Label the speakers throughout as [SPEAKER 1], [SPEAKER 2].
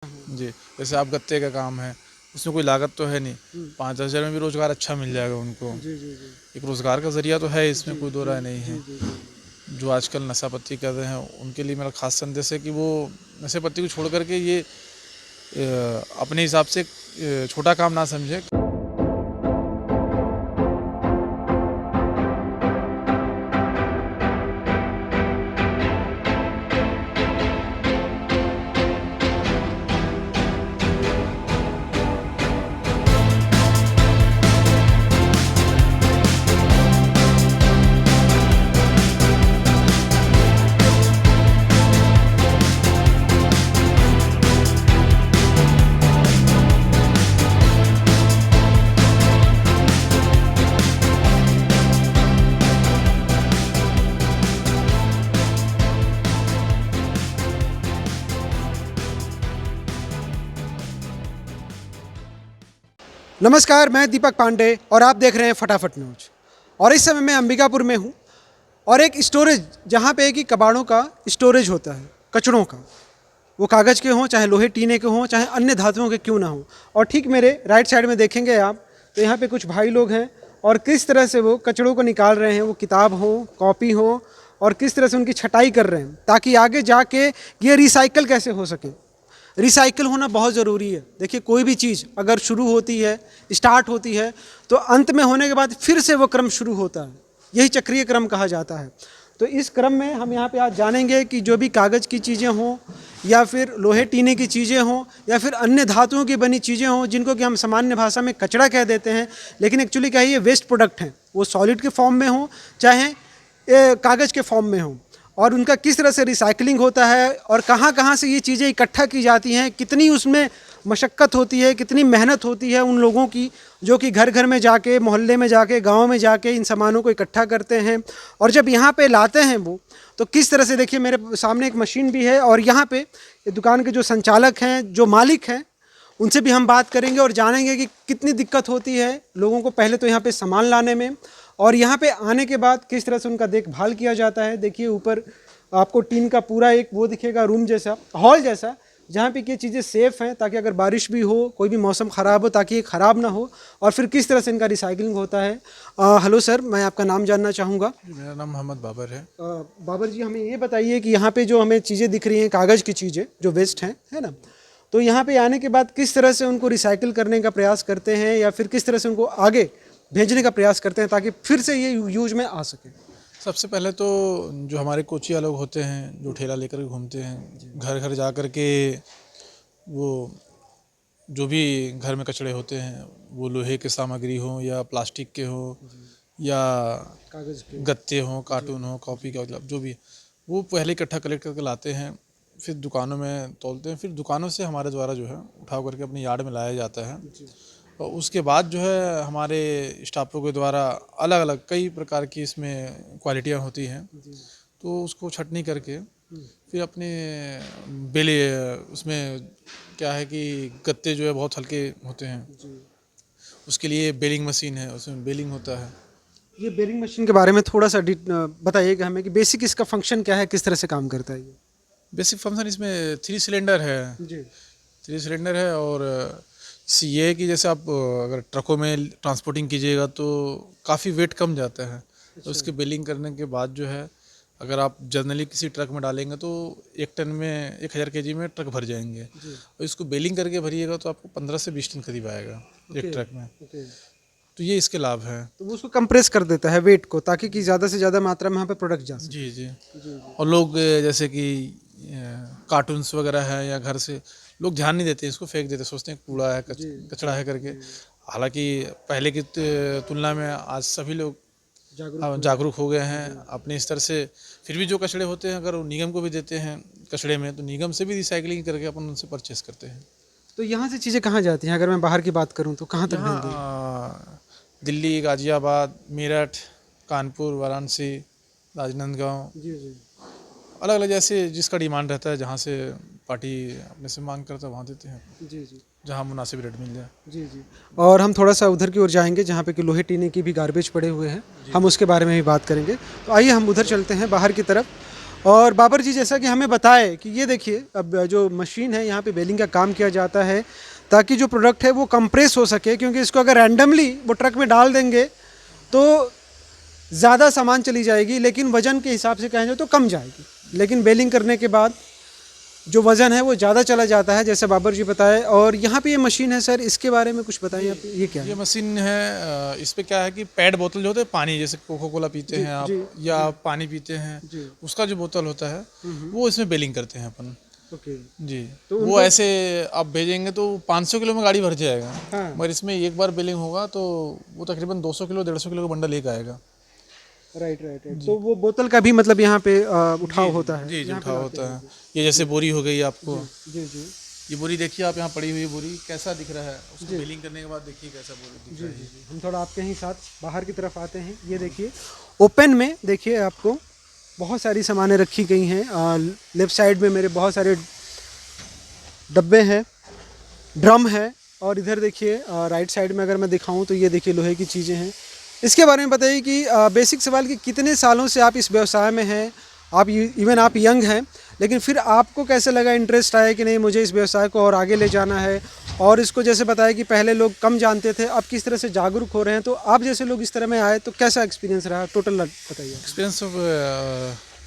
[SPEAKER 1] जी, जैसे आप गत्ते का काम है, उसमें कोई लागत तो है नहीं, 5-10 हज़ार में भी रोज़गार अच्छा मिल जाएगा उनको।
[SPEAKER 2] जी, जी, जी।
[SPEAKER 1] एक रोज़गार का ज़रिया तो है, इसमें
[SPEAKER 2] जी,
[SPEAKER 1] कोई दो
[SPEAKER 2] जी,
[SPEAKER 1] राय नहीं
[SPEAKER 2] जी,
[SPEAKER 1] है।
[SPEAKER 2] जी, जी।
[SPEAKER 1] जो आजकल नशापत्ती कर रहे हैं, उनके लिए मेरा ख़ास संदेश है कि वो नशे-पत्ती को छोड़ कर के ये अपने हिसाब से छोटा काम ना समझें।
[SPEAKER 2] नमस्कार, मैं दीपक पांडे और आप देख रहे हैं फटाफट न्यूज। और इस समय मैं अंबिकापुर में हूँ और एक स्टोरेज जहाँ पे कि कबाड़ों का स्टोरेज होता है, कचड़ों का। वो कागज़ के हों, चाहे लोहे टीने के हों, चाहे अन्य धातुओं के क्यों ना हों। और ठीक मेरे राइट साइड में देखेंगे आप तो यहाँ पे कुछ भाई लोग हैं और किस तरह से वो कचड़ों को निकाल रहे हैं। वो किताब हो, कॉपी हो, और किस तरह से उनकी छटाई कर रहे हैं ताकि आगे जाके ये रिसाइकल कैसे हो सके। रिसाइकिल होना बहुत ज़रूरी है। देखिए, कोई भी चीज़ अगर शुरू होती है, स्टार्ट होती है, तो अंत में होने के बाद फिर से वो क्रम शुरू होता है। यही चक्रीय क्रम कहा जाता है। तो इस क्रम में हम यहाँ पे आज जानेंगे कि जो भी कागज़ की चीज़ें हों या फिर लोहे टीने की चीज़ें हों या फिर अन्य धातुओं की बनी चीज़ें हों, जिनको कि हम सामान्य भाषा में कचरा कह देते हैं, लेकिन एक्चुअली क्या है, ये वेस्ट प्रोडक्ट हैं। वो सॉलिड के फॉर्म में हों चाहे कागज़ के फॉर्म में हों, और उनका किस तरह से रिसाइकलिंग होता है और कहाँ कहाँ से ये चीज़ें इकट्ठा की जाती हैं, कितनी उसमें मशक्क़त होती है, कितनी मेहनत होती है उन लोगों की जो कि घर घर में जाके, मोहल्ले में जाके, गांव में जाके इन सामानों को इकट्ठा करते हैं। और जब यहाँ पे लाते हैं वो, तो किस तरह से, देखिए मेरे सामने एक मशीन भी है और यहाँ पे दुकान के जो संचालक हैं, जो मालिक हैं, उनसे भी हम बात करेंगे और जानेंगे कि कितनी दिक्कत होती है लोगों को पहले तो यहाँ पे सामान लाने में, और यहाँ पे आने के बाद किस तरह से उनका देखभाल किया जाता है। देखिए, ऊपर आपको टीन का पूरा एक वो दिखेगा, रूम जैसा, हॉल जैसा, जहाँ पे ये चीज़ें सेफ़ हैं ताकि अगर बारिश भी हो, कोई भी मौसम ख़राब हो, ताकि ये ख़राब ना हो। और फिर किस तरह से इनका रिसाइकलिंग होता है। हेलो सर, मैं आपका नाम जानना चाहूँगा।
[SPEAKER 1] मेरा नाम मोहम्मद बाबर है।
[SPEAKER 2] बाबर जी, हमें ये बताइए कि यहाँ पे जो हमें चीज़ें दिख रही हैं, कागज़ की चीज़ें जो वेस्ट हैं, है ना, तो यहाँ पे आने के बाद किस तरह से उनको रिसाइकिल करने का प्रयास करते हैं या फिर किस तरह से उनको आगे भेजने का प्रयास करते हैं ताकि फिर से ये यूज में आ सके।
[SPEAKER 1] सबसे पहले तो जो हमारे कोचिया लोग होते हैं, जो ठेला लेकर के घूमते हैं, घर घर जा कर के वो जो भी घर में कचड़े होते हैं, वो लोहे के सामग्री हो या प्लास्टिक के हो या
[SPEAKER 2] कागज़ के,
[SPEAKER 1] गत्ते हों, कार्टून हो, कॉपी का मतलब जो भी, वो पहले इकट्ठा कलेक्ट करके लाते हैं, फिर दुकानों में तौलते हैं, फिर दुकानों से हमारे द्वारा जो है उठा करके अपने यार्ड में लाया जाता है। और उसके बाद जो है हमारे स्टाफों के द्वारा अलग अलग कई प्रकार की इसमें क्वालिटियाँ होती हैं, तो उसको छटनी करके फिर अपने बेले उसमें क्या है कि गत्ते जो है बहुत हल्के होते हैं, उसके लिए बेलिंग मशीन है, उसमें बेलिंग होता है।
[SPEAKER 2] ये बेरिंग मशीन के बारे में थोड़ा सा बताइएगा हमें कि बेसिक इसका फंक्शन क्या है, किस तरह से काम करता है ये।
[SPEAKER 1] बेसिक फंक्शन इसमें 3 सिलेंडर है।
[SPEAKER 2] जी
[SPEAKER 1] 3 सिलेंडर है और इससे ये है कि जैसे आप अगर ट्रकों में ट्रांसपोर्टिंग कीजिएगा तो काफ़ी वेट कम जाता है। तो उसके बेलिंग करने के बाद जो है, अगर आप जनरली किसी ट्रक में डालेंगे तो 1 टन में 1000 केजी में ट्रक भर जाएंगे, और इसको बेलिंग करके भरिएगा तो आपको 15 से 20 टन करीब आएगा एक ट्रक में। तो ये इसके लाभ हैं।
[SPEAKER 2] तो वो उसको कंप्रेस कर देता है वेट को, ताकि कि ज़्यादा से ज़्यादा मात्रा में यहाँ पे प्रोडक्ट जा सके।
[SPEAKER 1] जी जी। और लोग जैसे कि कार्टून्स वगैरह है या घर से लोग ध्यान नहीं देते, इसको फेंक देते, सोचते हैं कूड़ा है, कचरा है करके। हालांकि पहले की तुलना में आज सभी लोग जागरूक हो गए हैं अपने स्तर से। फिर भी जो कचड़े होते हैं अगर निगम को भी देते हैं कचड़े में, तो निगम से भी रिसाइकलिंग करके अपन उनसे परचेस करते हैं।
[SPEAKER 2] तो यहाँ से चीज़ें कहाँ जाती हैं, अगर मैं बाहर की बात करूँ तो कहाँ तक भेजती हैं?
[SPEAKER 1] दिल्ली, गाजियाबाद, मेरठ, कानपुर, वाराणसी, राजनांदगांव,
[SPEAKER 2] जी जी
[SPEAKER 1] अलग अलग जैसे जिसका डिमांड रहता है, जहाँ से पार्टी अपने से मांग करता है वहाँ देते हैं,
[SPEAKER 2] जी जी
[SPEAKER 1] जहाँ मुनासिब रेट मिल जाए।
[SPEAKER 2] जी जी। और हम थोड़ा सा उधर की ओर जाएंगे जहाँ पे कि लोहे टीने की भी गार्बेज पड़े हुए हैं, हम उसके बारे में भी बात करेंगे। तो आइए हम उधर चलते हैं बाहर की तरफ और बाबर जी जैसा कि हमें बताए कि ये देखिए अब जो मशीन है यहाँ पे बेलिंग का काम किया जाता है ताकि जो प्रोडक्ट है वो कंप्रेस हो सके, क्योंकि इसको अगर रैंडमली वो ट्रक में डाल देंगे तो ज़्यादा सामान चली जाएगी, लेकिन वज़न के हिसाब से कहें जाए तो कम जाएगी। लेकिन बेलिंग करने के बाद जो वज़न है वो ज़्यादा चला जाता है, जैसे बाबर जी बताए। और यहाँ पे ये मशीन है सर, इसके बारे में कुछ बताइए आप, ये क्या है?
[SPEAKER 1] ये मशीन है, इस पे क्या है कि पैड बोतल जो होते हैं पानी, जैसे कोको कोला पीते हैं आप
[SPEAKER 2] जी,
[SPEAKER 1] या पानी पीते हैं,
[SPEAKER 2] जी।
[SPEAKER 1] उसका जो बोतल होता है वो इसमें बेलिंग करते हैं अपन।
[SPEAKER 2] ओके।
[SPEAKER 1] जी।
[SPEAKER 2] तो
[SPEAKER 1] वो ऐसे आप भेजेंगे तो 500 किलो में गाड़ी भर जाएगा।
[SPEAKER 2] हाँ।
[SPEAKER 1] मगर इसमें एक बार बेलिंग होगा तो वो तकरीबन 200 किलो 150 किलो का बंडल लेकर आएगा।
[SPEAKER 2] Right right right. तो वो बोतल का भी मतलब यहाँ पे उठाव होता है?
[SPEAKER 1] जी जी, उठाव होता है। ये जैसे बोरी हो गई आपको,
[SPEAKER 2] जी जी
[SPEAKER 1] ये बोरी देखिए आप, यहाँ पड़ी हुई बोरी कैसा दिख रहा है, उसको बेलिंग करने के बाद देखिए कैसा बोरी दिख रहा है।
[SPEAKER 2] हम थोड़ा आपके ही साथ बाहर की तरफ आते हैं। ये देखिए ओपन में देखिए आपको बहुत सारी सामानें रखी गई हैं। लेफ्ट साइड में मेरे बहुत सारे डब्बे हैं, ड्रम है, और इधर देखिए राइट साइड में अगर मैं दिखाऊं तो ये देखिए लोहे की चीज़ें हैं। इसके बारे में बताइए कि बेसिक सवाल कि कितने सालों से आप इस व्यवसाय में हैं? आप इवन आप यंग हैं, लेकिन फिर आपको कैसे लगा, इंटरेस्ट आया कि नहीं मुझे इस व्यवसाय को और आगे ले जाना है? और इसको जैसे बताया कि पहले लोग कम जानते थे, अब किस तरह से जागरूक हो रहे हैं, तो आप जैसे लोग इस तरह में आए तो कैसा एक्सपीरियंस रहा, टोटल बताइए।
[SPEAKER 1] एक्सपीरियंस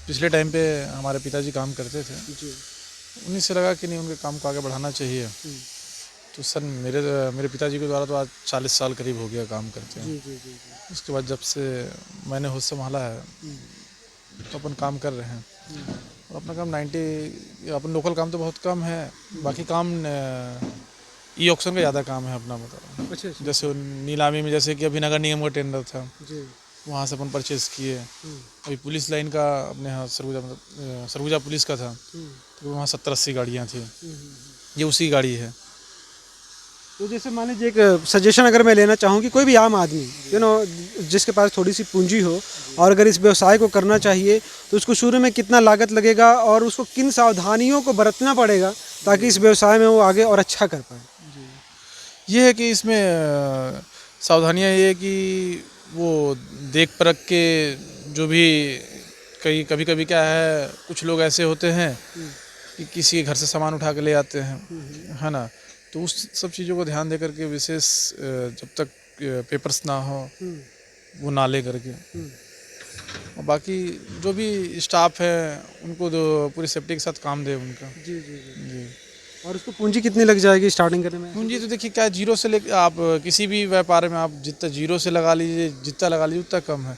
[SPEAKER 1] पिछले टाइम पे हमारे पिताजी काम करते थे,
[SPEAKER 2] जी
[SPEAKER 1] उन्हीं से लगा कि नहीं उनके काम को आगे बढ़ाना चाहिए। तो सर मेरे पिताजी के द्वारा तो आज 40 साल करीब हो गया काम करते हैं।
[SPEAKER 2] जी जी जी
[SPEAKER 1] उसके बाद जब से मैंने होश संभाला है तो अपन काम कर रहे हैं। और अपना काम 90 अपन लोकल काम तो बहुत कम है, बाकी काम ई ऑक्शन का ज़्यादा काम है अपना, बताओ।
[SPEAKER 2] अच्छा अच्छा।
[SPEAKER 1] जैसे नीलामी में, जैसे कि अभी नगर निगम का टेंडर था,
[SPEAKER 2] जी
[SPEAKER 1] वहाँ से अपन परचेज़ किए। अभी पुलिस लाइन का अपने यहाँ सरगुजा पुलिस का था, तो वहाँ 70-80 गाड़ियाँ थी, ये उसी गाड़ी है।
[SPEAKER 2] तो जैसे मान लीजिए एक सजेशन अगर मैं लेना चाहूँ कि कोई भी आम आदमी जिसके पास थोड़ी सी पूंजी हो और अगर इस व्यवसाय को करना चाहिए तो उसको शुरू में कितना लागत लगेगा और उसको किन सावधानियों को बरतना पड़ेगा ताकि इस व्यवसाय में वो आगे और अच्छा कर पाए?
[SPEAKER 1] ये है कि इसमें सावधानियाँ ये है कि वो देख परख के, जो भी कभी कभी क्या है, कुछ लोग ऐसे होते हैं कि किसी के घर से सामान उठा के ले आते हैं, है ना, तो उस सब चीज़ों को ध्यान दे करके विशेष जब तक पेपर्स ना हो वो ना ले करके, और बाकी जो भी स्टाफ है उनको पूरी सेफ्टी के साथ काम दे उनका।
[SPEAKER 2] जी जी जी।
[SPEAKER 1] जी।
[SPEAKER 2] और उसको पूंजी कितनी लग जाएगी स्टार्टिंग करने में?
[SPEAKER 1] पूंजी तो देखिए क्या, जीरो से लेकर आप किसी भी व्यापार में आप जितना जीरो से लगा लीजिए, जितना लगा लीजिए उतना कम है।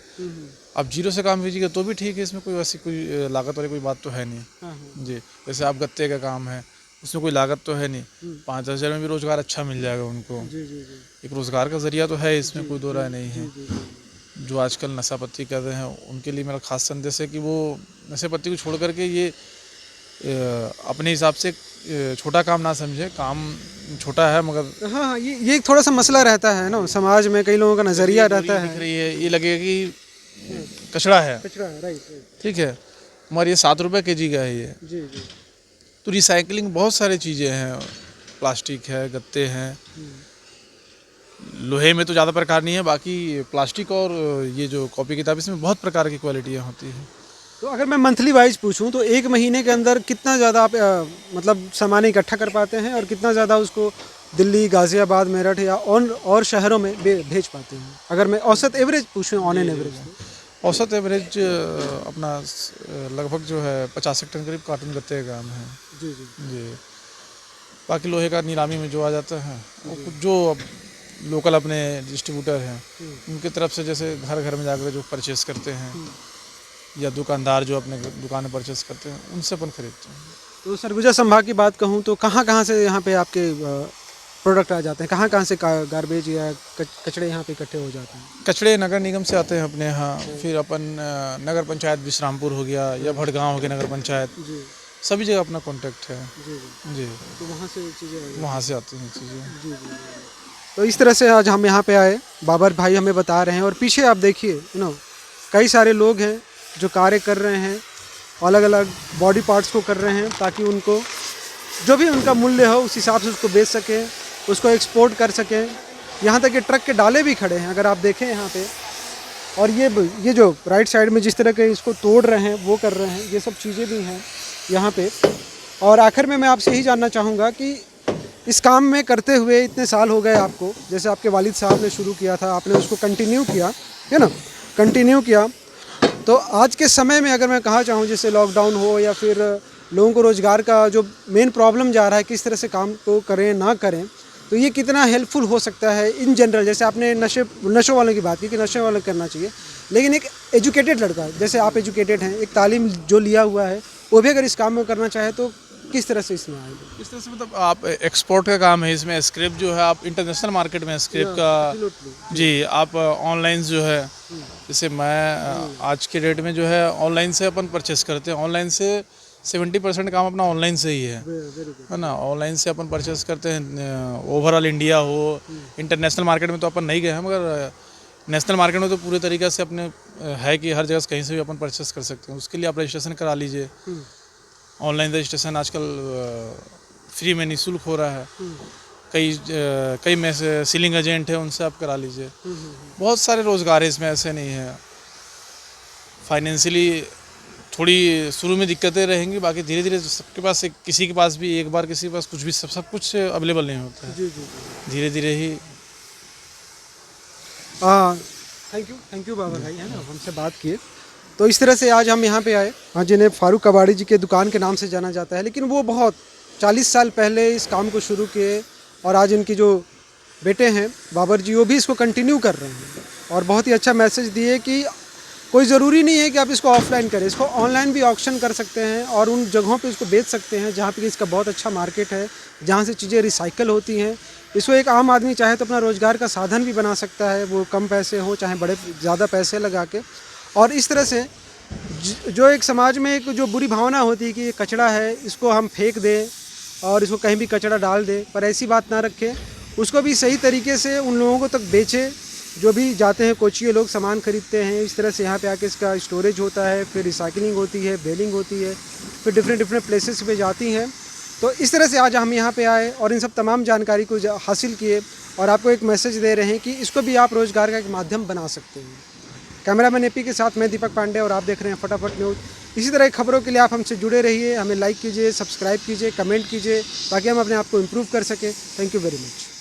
[SPEAKER 1] आप जीरो से काम कीजिएगा तो भी ठीक है, इसमें कोई वैसी कोई लागत वाली कोई बात तो है नहीं। जी, जैसे आप गत्ते का काम है, उसमें कोई लागत तो है नहीं, 5-10 हज़ार में भी रोज़गार अच्छा मिल जाएगा उनको।
[SPEAKER 2] जी जी जी
[SPEAKER 1] एक रोज़गार का ज़रिया तो है, इसमें कोई दो राय नहीं है। जो आजकल नशापत्ती कर रहे हैं उनके लिए मेरा खास संदेश है कि वो नशेपत्ती को छोड़ करके ये अपने हिसाब से छोटा काम ना समझे। काम छोटा है मगर
[SPEAKER 2] हाँ हाँ, ये एक थोड़ा सा मसला रहता है ना समाज में, कई लोगों का नज़रिया रहता है।
[SPEAKER 1] दिख रही है, ये लगेगा कि कचड़ा है,
[SPEAKER 2] कचरा है, राइट राइट।
[SPEAKER 1] ठीक है, मगर ये 7 रुपये kg का है ये।
[SPEAKER 2] जी जी।
[SPEAKER 1] तो रिसाइकलिंग बहुत सारी चीज़ें हैं, प्लास्टिक है, गत्ते हैं, लोहे में तो ज़्यादा प्रकार नहीं है, बाकी प्लास्टिक और ये जो कॉपी किताब, इसमें बहुत प्रकार की क्वालिटियाँ होती हैं।
[SPEAKER 2] तो अगर मैं मंथली वाइज पूछूं तो एक महीने के अंदर कितना ज़्यादा आप मतलब सामान इकट्ठा कर पाते हैं और कितना ज़्यादा उसको दिल्ली, गाज़ियाबाद, मेरठ या और शहरों में भेज पाते हैं? अगर मैं औसत एवरेज पूछूं, ऑन एन एवरेज।
[SPEAKER 1] औसत एवरेज अपना लगभग जो है 50 टन करीब कार्टून गत्ते का काम है।
[SPEAKER 2] जी जी
[SPEAKER 1] जी। बाकी लोहे का नीलामी में जो आ जाता है, और कुछ जो अब लोकल अपने डिस्ट्रीब्यूटर हैं उनकी तरफ से, जैसे घर घर में जाकर जो परचेस करते हैं, या दुकानदार जो अपने दुकान में परचेस करते हैं, उनसे अपन खरीदते हैं।
[SPEAKER 2] तो सरगुजा संभाग की बात कहूँ तो कहाँ से यहाँ पे आपके प्रोडक्ट आ जाते हैं? कहाँ से गार्बेज या कचड़े यहाँ पे इकट्ठे हो जाते हैं?
[SPEAKER 1] कचड़े नगर निगम से आते हैं अपने यहाँ, फिर अपन नगर पंचायत विश्रामपुर हो गया या भड़गांव हो गया नगर पंचायत,
[SPEAKER 2] जी
[SPEAKER 1] सभी जगह अपना कॉन्टैक्ट है।
[SPEAKER 2] जी जी।
[SPEAKER 1] जी,
[SPEAKER 2] तो वहाँ से चीज़ें
[SPEAKER 1] वहाँ से आती हैं चीज़ें।
[SPEAKER 2] जी जी। तो इस तरह से आज हम यहाँ पे आए, बाबर भाई हमें बता रहे हैं, और पीछे आप देखिए कई सारे लोग हैं जो कार्य कर रहे हैं, अलग अलग बॉडी पार्ट्स को कर रहे हैं ताकि उनको जो भी उनका मूल्य हो उस हिसाब से उसको बेच सकें, उसको एक्सपोर्ट कर सकें। यहाँ तक कि ट्रक के डाले भी खड़े हैं, अगर आप देखें यहाँ पे और ये जो राइट साइड में जिस तरह के इसको तोड़ रहे हैं वो कर रहे हैं, ये सब चीज़ें भी हैं यहाँ पे। और आखिर में मैं आपसे यही जानना चाहूँगा कि इस काम में करते हुए इतने साल हो गए आपको, जैसे आपके वालिद साहब ने शुरू किया था, आपने उसको कंटिन्यू किया, है ना, कंटिन्यू किया। तो आज के समय में अगर मैं कहा चाहूँ, जैसे लॉकडाउन हो या फिर लोगों को रोज़गार का जो मेन प्रॉब्लम जा रहा है, किस तरह से काम को करें ना करें, तो ये कितना हेल्पफुल हो सकता है इन जनरल। जैसे आपने नशों वालों की बात की कि नशे वालों करना चाहिए, लेकिन एक एजुकेटेड लड़का, जैसे आप एजुकेटेड हैं, एक तालीम जो लिया हुआ है, वो भी अगर इस काम में करना चाहे तो किस तरह से इसमें आएगा?
[SPEAKER 1] इस तरह से मतलब आप एक्सपोर्ट का काम है इसमें, स्क्रिप्ट जो है आप इंटरनेशनल मार्केट में स्क्रिप्ट का जी आप ऑनलाइन जो है, जैसे मैं आज के डेट में जो है ऑनलाइन से अपन परचेस करते हैं, ऑनलाइन से 70% काम अपना ऑनलाइन से ही है ना, ऑनलाइन से अपन परचेस करते हैं। ओवरऑल इंडिया हो, इंटरनेशनल मार्केट में तो अपन नहीं गए हैं, मगर नेशनल मार्केट में तो पूरे तरीक़े से अपने है कि हर जगह से कहीं से भी अपन परचेस कर सकते हैं। उसके लिए आप रजिस्ट्रेशन करा लीजिए, ऑनलाइन रजिस्ट्रेशन आजकल फ्री में निःशुल्क हो रहा है। कई में से सीलिंग एजेंट है, उनसे आप करा लीजिए। बहुत सारे रोज़गार है इसमें, ऐसे नहीं है। फाइनेंशियली थोड़ी शुरू में दिक्कतें रहेंगी, बाकी धीरे धीरे सबके पास किसी के पास भी एक बार किसी के पास कुछ भी सब कुछ अवेलेबल नहीं होता है।
[SPEAKER 2] जी जी जी,
[SPEAKER 1] धीरे धीरे ही।
[SPEAKER 2] थैंक यू बाबा भाई, है ना, हमसे बात किए। तो इस तरह से आज हम यहाँ पे आए, हाँ, जिन्हें फारूक कबाड़ी जी के दुकान के नाम से जाना जाता है, लेकिन वो बहुत 40 साल पहले इस काम को शुरू किए और आज इनकी जो बेटे हैं बाबर जी, वो भी इसको कंटिन्यू कर रहे हैं और बहुत ही अच्छा मैसेज दिए कि कोई ज़रूरी नहीं है कि आप इसको ऑफलाइन करें, इसको ऑनलाइन भी ऑक्शन कर सकते हैं और उन जगहों पे इसको बेच सकते हैं जहाँ पे इसका बहुत अच्छा मार्केट है, जहाँ से चीज़ें रिसाइकल होती हैं। इसको एक आम आदमी चाहे तो अपना रोज़गार का साधन भी बना सकता है, वो कम पैसे हो चाहे बड़े ज़्यादा पैसे लगा के। और इस तरह से जो एक समाज में एक जो बुरी भावना होती है कि ये कचरा है, इसको हम फेंक दें और इसको कहीं भी कचरा डाल दें, पर ऐसी बात ना रखें, उसको भी सही तरीके से उन लोगों को तक बेचें जो भी जाते हैं, कोचिए लोग सामान खरीदते हैं। इस तरह से यहाँ पे आके इसका स्टोरेज होता है, फिर रिसाइकलिंग होती है, बेलिंग होती है, फिर डिफरेंट प्लेसेस पे जाती हैं। तो इस तरह से आज हम यहाँ पे आए और इन सब तमाम जानकारी को हासिल किए और आपको एक मैसेज दे रहे हैं कि इसको भी आप रोज़गार का एक माध्यम बना सकते हैं। कैमरामैन एपी के साथ मैं दीपक पांडे और आप देख रहे हैं फटाफट न्यूज़। इसी तरह की खबरों के लिए आप हमसे जुड़े रहिए, हमें लाइक कीजिए, सब्सक्राइब कीजिए, कमेंट कीजिए, ताकि हम अपने आप को इम्प्रूव कर सकें। Thank you very much.